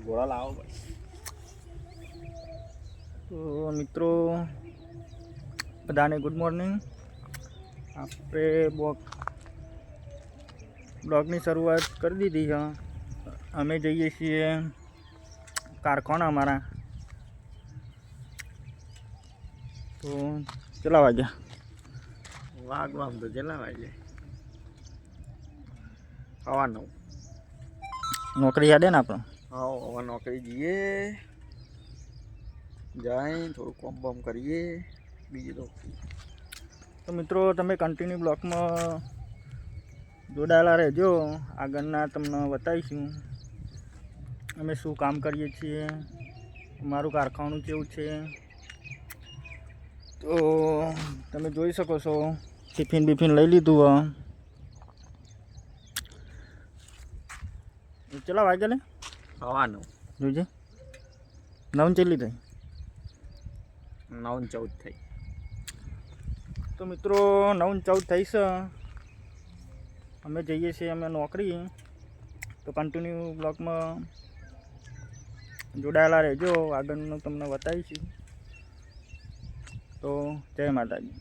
ઘોડા લાવો ભાઈ. તો મિત્રો બધાને ગુડ મોર્નિંગ. આપણે બ્લોગની શરૂઆત કરી દીધી છે. અમે જઈએ છીએ કારખાના અમારા. તો કેટલા વાગ્યા? વાગવા તો કેટલા વાગે? 9:15. નોકરી યાદે ને આપણે? હા, હવે નોકરી જઈએ, જાય થોડું કોમ બોમ કરીએ, બીજું તો મિત્રો તમે કન્ટિન્યુ બ્લોકમાં જોડાયેલા રહેજો. આગળના તમને બતાવીશું અમે શું કામ કરીએ છીએ, અમારું કારખાનું કેવું છે. તો તમે જોઈ શકો છો ટિફિન બિફિન લઈ લીધું. કેટલા વાગ્યા ને? 9:15. જોઈજે 9 ચેલી થઈ? 9:14 થઈ. તો મિત્રો 9:14 થઈ છે. અમે જઈએ છીએ અમે નોકરી. તો કન્ટિન્યુ બ્લોકમાં જોડાયેલા રહેજો, આગળનું તમને બતાવીશું. તો જય માતાજી.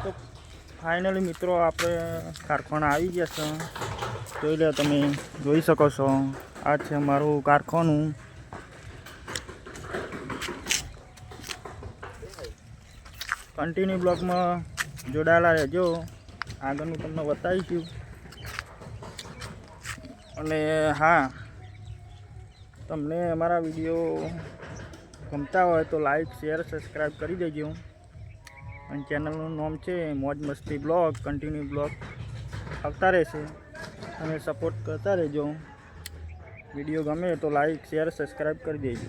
તો ફાઇનલી મિત્રો આપણે કારખાના આવી ગયા છે. જોઈ લો, તમે જોઈ શકો છો આ છે મારું કારખાનું. કન્ટિન્યુ બ્લોકમાં જોડાયેલા રહેજો, આગળનું તમને બતાવીશું. અને હા, તમને અમારા વિડીયો ગમતા હોય તો લાઈક શેર સબસ્ક્રાઈબ કરી દેજો. અને ચેનલનું નામ છે મોજ મસ્તી બ્લોગ. કન્ટિન્યુ બ્લોગ આવતા રહેશે, તમે સપોર્ટ કરતા રહેજો. વિડીયો ગમે તો લાઈક શેર સબસ્ક્રાઈબ કરી દેજો.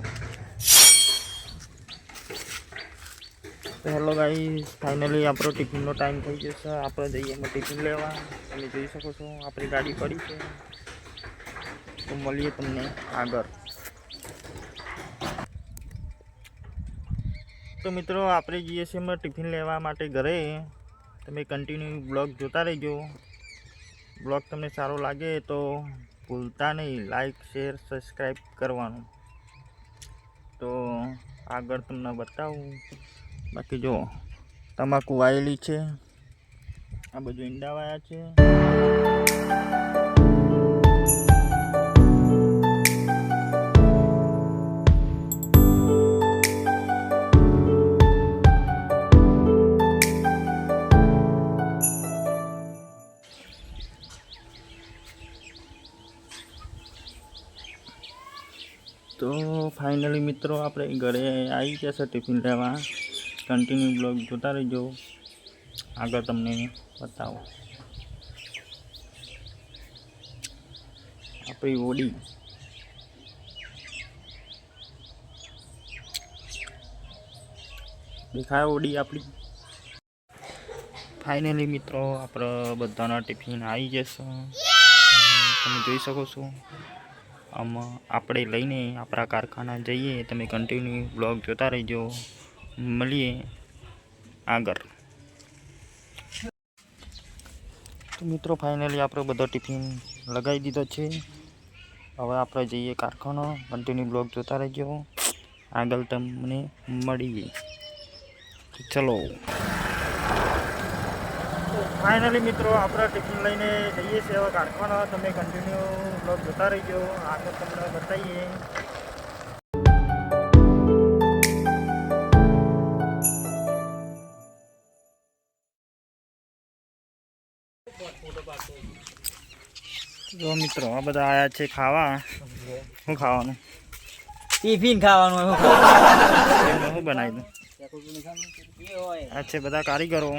તો હેલો ગાઈસ, ફાઇનલી આપણો ટિફિનનો ટાઈમ થઈ જશે. આપણે જઈએ એમાં ટિફિન લેવા. તમે જોઈ શકો છો આપણી ગાડી પડી છે. તો મળીએ તમને આગળ. તો મિત્રો આપણે જઈએ છીએ એમાં ટિફિન લેવા માટે ઘરે. તમે કન્ટિન્યુ બ્લોગ જોતા રહેજો. બ્લોગ તમને સારો લાગે તો ભૂલતા નહીં લાઈક શેર સબસ્ક્રાઈબ કરવાનું. તો આગળ તમને બતાવું. બાકી જો તમાકુ વાયેલી છે, આ બધું ઈંડા વાયા છે. તો ફાઇનલી મિત્રો આપણે ઘરે આવી ગયા છે ટિફિન લેવા. કન્ટિન્યુ બ્લોગ જોતા રહેજો, આગળ તમને બતાવો. આપણી ઓડી દેખાય, ઓડી આપણી. ફાઇનલી મિત્રો આપણે બધાના ટિફિન આવી જશે. તમે જોઈ શકો છો. આમાં આપણે લઈને આપણા કારખાના જઈએ. તમે કન્ટિન્યુ બ્લોગ જોતા રહેજો, મળીએ આગળ. તો મિત્રો ફાઇનલી આપણે બધો ટિફિન લગાવી દીધો છે. હવે આપણે જઈએ કારખાનો. કન્ટિન્યુ બ્લોગ જોતા રહેજો, આગળ તમને મળીએ. ચલો ફાઇનલી મિત્રો આપણે ટિફિન લઈને જઈએ છીએ હવે કારખાનો. તમે કન્ટિન્યુ બ્લોગ જોતા રહીજો, આગળ તમને બતાવીએ. જો મિત્રો આ બધા આયા છે ખાવા. શું ખાવાનું? ટિફિન ખાવાનું. શું બનાવી દઉં? આ છે બધા કારીગરો.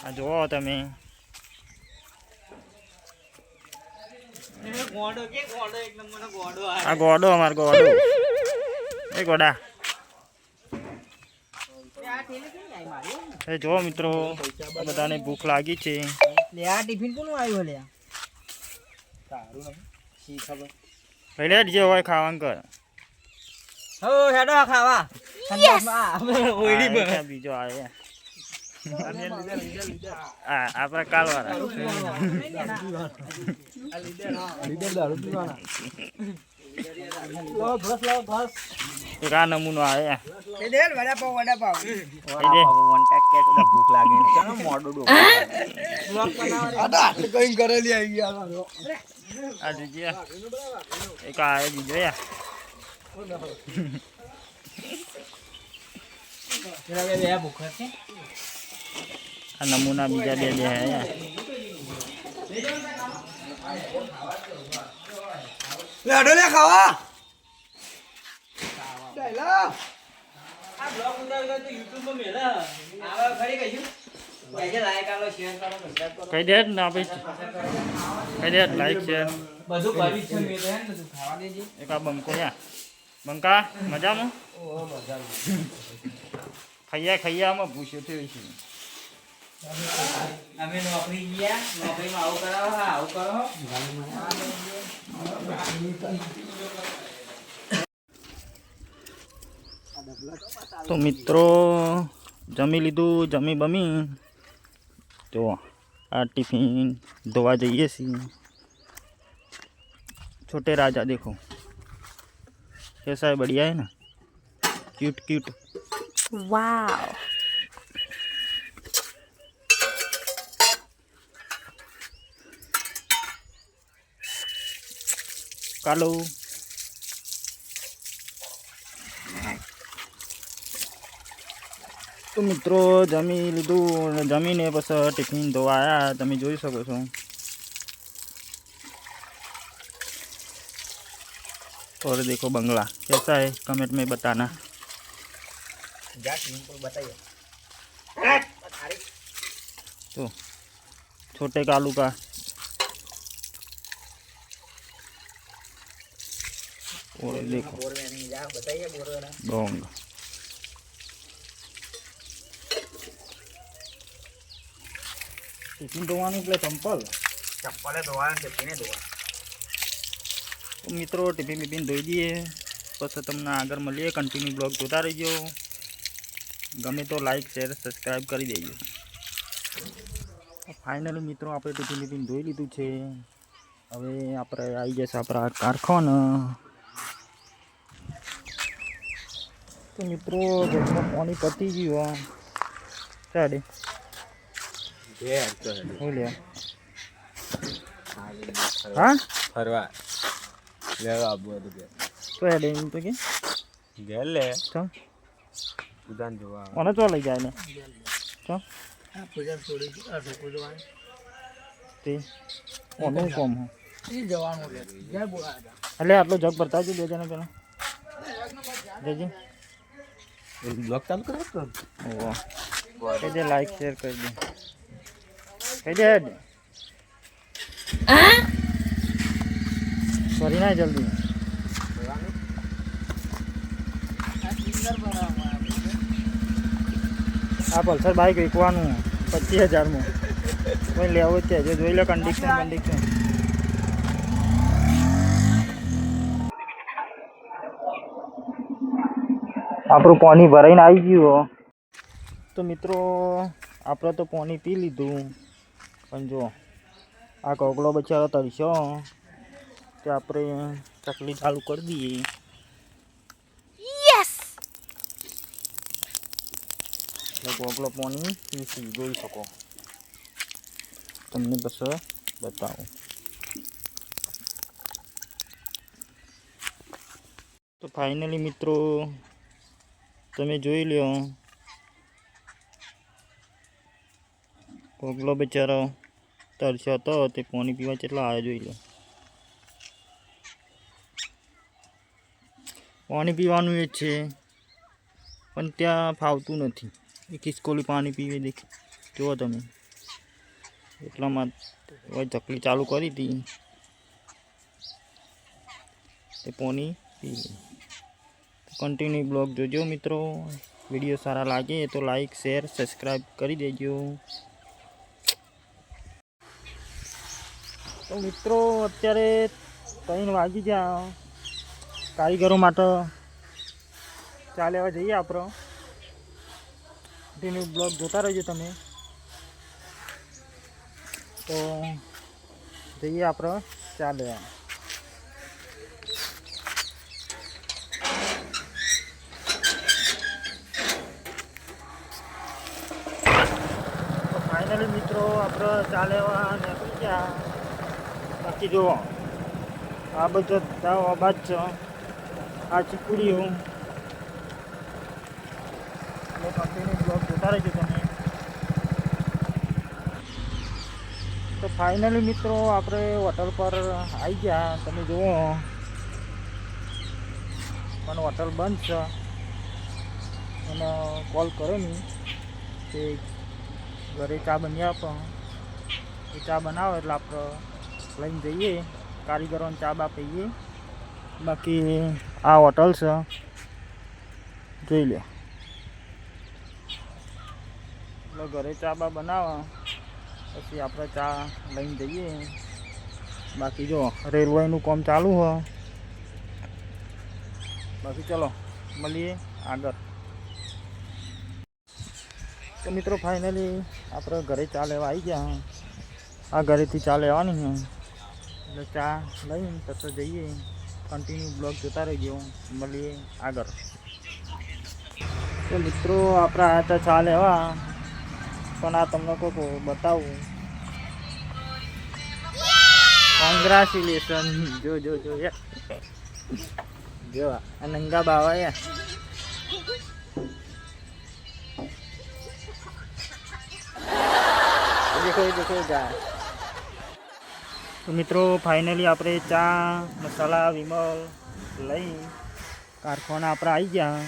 આ જોવો તમે. આ ગોડો, અમારો ગોડો. એ ગોડા એ જો મિત્રો બધાને ભૂખ લાગી છે. લે આ ટિફિન કોનું આવ્યું લે? પહેલે જ જે હોય ખાવાનું કર. હો હેડો ખાવા ઓઈડી બને આ બીજો આવે આપણા કાલવાળા એક આ નમૂનો આવે ભૂખ લાગે મોડું આ જોજે એક આવે બીજો યા ભૂખ છે આ નમૂના બીજા બે બે હે લેડો લે ખાવા આ બ્લોગ ઉતાર તો YouTube માં મેલા આવા ખરી કહીયું પૈસા લાઈક આલો શેર કરો સબસ્ક્રાઇબ કરો કહી દે ને આપણે કહી દે લાઈક શેર બધું કરી છે મે તો હે ને તું ખાવા દેજે એક આ બંકો યા બંકા મજામાં ઓ મજામાં ખૈયામાં ભૂસ્યો થયો છે અમે નોકરી ગયા નોકરીમાં આવું કરાવો હા આવું કરો તો મિત્રો જમી લીધું જમી બમી તો આ ટિફિન ધોવા જઈએ છીએ छोटे राजा देखो कैसा है बढ़िया है ना क्यूट क्यूट वाव कालो तो मित्रों जमी लीधु जमीने बस टिफिन धोवा आया तमे जोई सको छो और देखो बंगला कैसा है कमेंट में बताना तो छोटे कालू का और देखो डोंग टिफिन धोवानुं એટલે ચંપલ ધોવાના ટિફિને ધોવા तो मित्रों टिफिन बिफिन धोई दिए बस तमने आगे मळीए कंटिन्यू ब्लॉग जोता रहीजो गमे तो लाइक शेर सब्सक्राइब कर दीजिए फाइनली मित्रों आप टिफिन बिफिन धोई लीधु है हवे आपणे आई जैसे अपना कारखाना तो मित्रों घरमां पानी पती गयो चाडे हाँ फरवा लेवा आबू तो के तो हेडे तो के गेल ले तो उदान जोवा ओने तो लई जाय ने तो આ પૂજા છોડી આ ઠોકો જવાનું તે ઓનો કોમ હો ઈ જવાનું લે જય બોલાડા એટલે આટલો જગ ભરતા જ બે જણા પેલા દેજી ब्लॉग चालू करो तो ओ કહી દે લાઈક શેર કરી દે કહી દે કરી ના જલ્દી આ પલ્સર બાઈક વેચવાનું 25,000 માં કોઈ લેવો છે જો જોઈ લો કન્ડિશન કન્ડિશન આપણું પાણી ભરાઈને આવી ગયું તો મિત્રો આપણે તો પાણી પી લીધું પણ જો આ કોગળો બચારો તરસ્યો તો આપણે ચકલી ચાલુ કરી દઈએ यस એટલે કોગળો પાણી પીસી જોઈ શકો તમને બસ બતાવું તો ફાઇનલી મિત્રો તમે જોઈ લ્યો કોગળો બચારો તરસ્યો હતો તે પાણી પીવા કેટલા આવ્યા જોઈ લો પાણી પીવાનું એ છે પણ ત્યાં ફાવતું નથી એ ખિસકોલી પાણી પીવે દેખ જુઓ તમે એટલામાં ચકલી ચાલુ કરી હતી તે પાણી પી લે कंटिन्यू ब्लॉग जोजो मित्रों वीडियो सारा लगे तो लाइक शेर सब्सक्राइब कर दीजिए। તો મિત્રો અત્યારે 3 વાગી ગયા, કારીગરો માટે ચા લેવા જઈએ આપણે. તેનો બ્લોગ જોતા રહેજો તમે. તો જઈએ આપણે ચા લેવા. તો ફાઇનલી મિત્રો આપણે ચા લેવા નીકળી ગયા. બાકી જુઓ આ બધા અવાજ છે, આ ચીકુડીઓ. કન્ટિન્યુ બ્લોગ જોતા રહેજો તમે. તો ફાઇનલી મિત્રો આપણે હોટલ પર આવી ગયા. તમે જુઓ પણ હોટલ બંધ છે. એને કોલ કર્યો નહીં કે ઘરે ચા બની આપો. એ ચા બનાવો એટલે આપણે લઈને જઈએ, કારીગરોને ચા બા પીએ. બાકી આ હોટલ છે, જોઈ લે. એટલે ઘરે ચા બા બનાવવા પછી આપણે ચા લઈને જઈએ. બાકી જો રેલવેનું કામ ચાલુ હોય. બાકી ચલો મળીએ આગળ. તો મિત્રો ફાઇનલી આપણે ઘરે ચા લેવા આવી ગયા. આ ઘરેથી ચા લેવાની છે એટલે ચા લઈને પછી જઈએ. કન્ટિન્યુ બ્લોગ જોતા રહેજો, મળીએ આગળ. તો મિત્રો આપણે આ હતા ચા લેવા, પણ આ તમને કોક બતાવું. કોંગ્રેચ્યુલેશન. જો જો જો જો આ નંગા બાવા યાર. દેખો દેખો જા. તો મિત્રો ફાઇનલી આપણે ચા મસાલા વિમલ લઈ કારખાના આપણે આવી ગયા.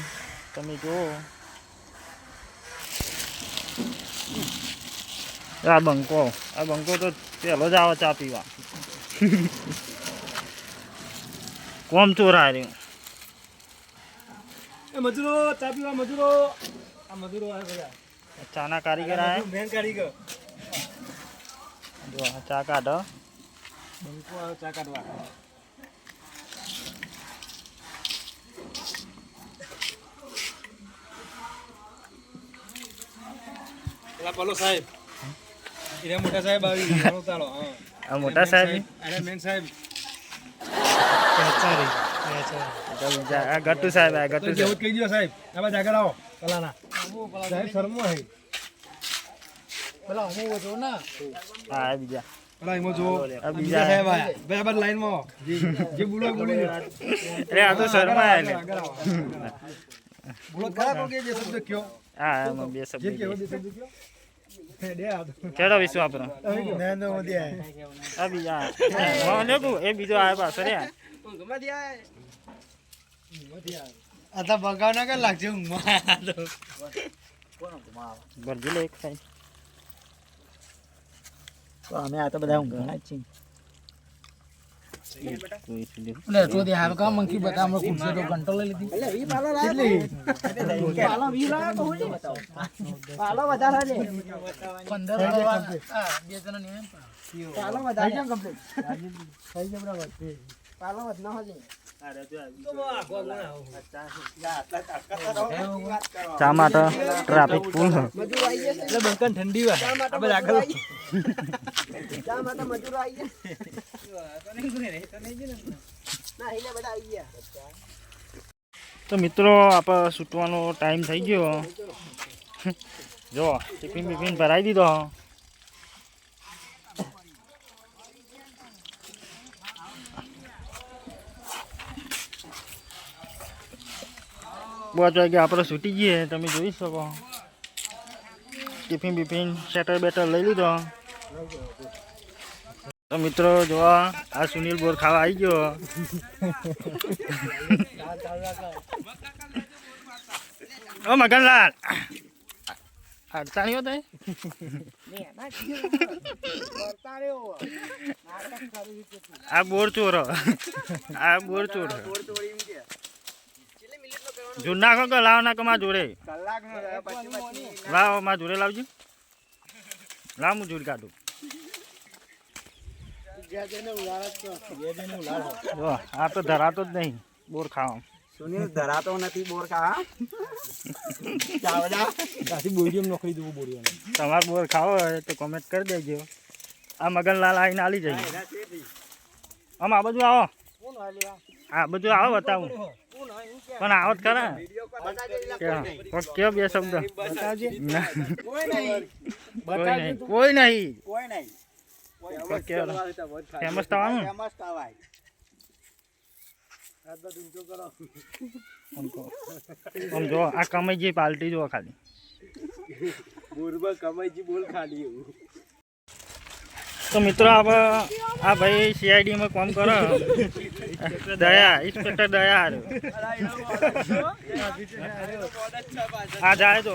તમે જુઓ આ બંકો તો પહેલો જ આવે ચા પીવા. કોમ ચોરા રહ્યું. મજૂરો ચા પીવા મજૂરો. આ મજૂરો આવે બધા. ચાના કારીગર આવે. મેન કારીગર. જો ચા કાઢો. બંકો આવે ચા કાઢવા. પેલા પલો સાહેબ, એ મોટા સાહેબ આવી તાળો. હા આ મોટા સાહેબ. અરે મેન સાહેબ આ ગટ્ટુ સાહેબ. આ ગટ્ટુ જેવું કહી દો સાહેબ. આ બાજુ આગળ આવો. પેલાના સાહેબ શરમો હે. પેલા હું જો ના. હા બીજા. પેલા એમાં જો આ બીજા સાહેબ આયા. ભાઈ આ બાજુ લાઈનમાં આવો. જે બોલો બોલી લો. અરે આ તો શર્મા એટલે. બોલો ખરા કો કે જે શબ્દ કયો. હા બે જે શબ્દ કેવો જે શબ્દ કયો. દે આ તો. કેડો વિશ્વ આપણો. નરેન્દ્ર મોદી આયા. આ બીજા એ બીજો આવે પાછો રે. ઊંઘમાંથી આયા. ઊંઘમાંથી આયા. આ તો બગાવ ના કર લાગશે ઊંઘમાં. કોણ ઊંઘમાં આવે? ભરજી લે એક સાઈડ. તો અમે આ તો બધા ઊંઘવાના જ છીએ. એટલે તો દે હાલ કા મંકી બતા અમે કુર્સી તો ઘંટો લઈ લીધી. એટલે 20 પાલો લાયા. કેટલી? પાલો 20 લાયા તો હોઈ બતાવો. પાલો વધારે લે. 15 હા બે જણા ને પાલો વધારે કેમ કમ્પ્લીટ. થઈ ગયો બરાબર. પાલો વધના હોજે. ચા માટે ટ્રાફિક ફૂલ. મજૂર આવી જશે એટલે બંકન ઠંડી હોય. આપણે આગળ ચા માટે મજૂર આવી જાય. ના એટલે બધા આવી ગયા. તો મિત્રો આપણે છૂટવાનો ટાઈમ થઈ ગયો. જો ટિફિન બિફિન ભરાઈ દીધો. બહુ વાગે આપણે છૂટી જઈએ. તમે જોઈ શકો ટિફિન બિફિન સેટર બેટર લઈ લીધો. તો મિત્રો જોવા આ સુનિલ બોર ખાવા આવી ગયો. ઓ મગનલાલ અડતાણીઓ થાય. આ બોર ચોરો. આ બોર ચોર જૂન નાખો કે લાવ નાખો માં જોડે. લાવ માં જોડે લાવજો. લાવ હું જોડ કાઢું. જો આ તો ધરાતો જ નહીં બોર ખાવા સુનિલ ધરાતો નથી બોર કા ચાવડા ત્યાંથી બોરિયમ નોકરી દેવું બોરિયમ તમારે બોર ખાવો હોય તો કોમેન્ટ કરી દેજો આ મગનલાલ આવીને આલી જઈએ આમ આ બાજુ આવો આ બધું આવો બતાવું પણ આવો જ ખરા કયો બે શબ્દ ના. કોઈ નહીં ફેમસ થવાનું આમ જો આ કમાઈજી પાલટી જો ખાલી તો મિત્રો આ ભાઈ સીઆઈડીમાં કામ કરો દયા ઇન્સ્પેક્ટર દયા આ જાય તો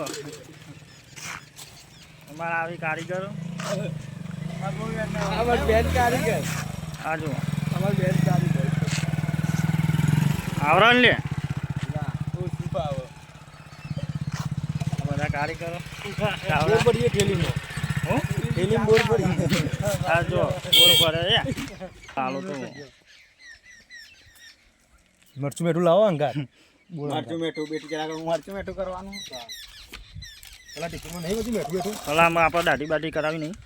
અમારા આવી કારીગરો આ જો આવરણ લે બધા કારીગરો આ જો બોર પડે ચાલો તો મરચું મેઠું લાવો અંગાર મરચું મેઠું બેટી જરા મરચું મેઠું કરવાનું પેલા ટિફિનમાં નહીં બધું મેઠું બેઠું ભલા આમાં આપણે દાઢી બાટી કરાવી નહીં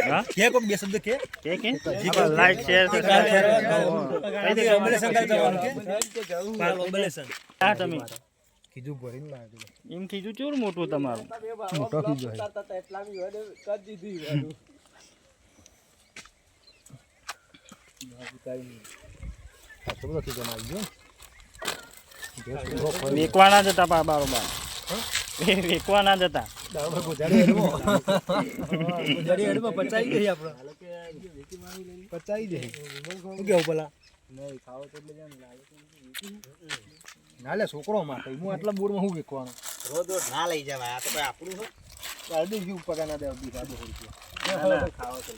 હા કે કોઈ બે શબ્દ કે લાઈક શેર હા તમે કીધું ભરીને લાગે એમ કીધું ચોર મોટું તમારું મોટો કીધું વેકવાના જતા બારોબાર વેકવાના જતા પચાઈ ગઈ આપણે પચાઈ જઈ શું કેવું પેલા ના લે છોકરો માટે હું આટલા બોરમાં શું વેકવાનો રોજ ના લઈ જવાય આ તો આપણું ઉપર ના દે 200 રૂપિયા ખાવા તો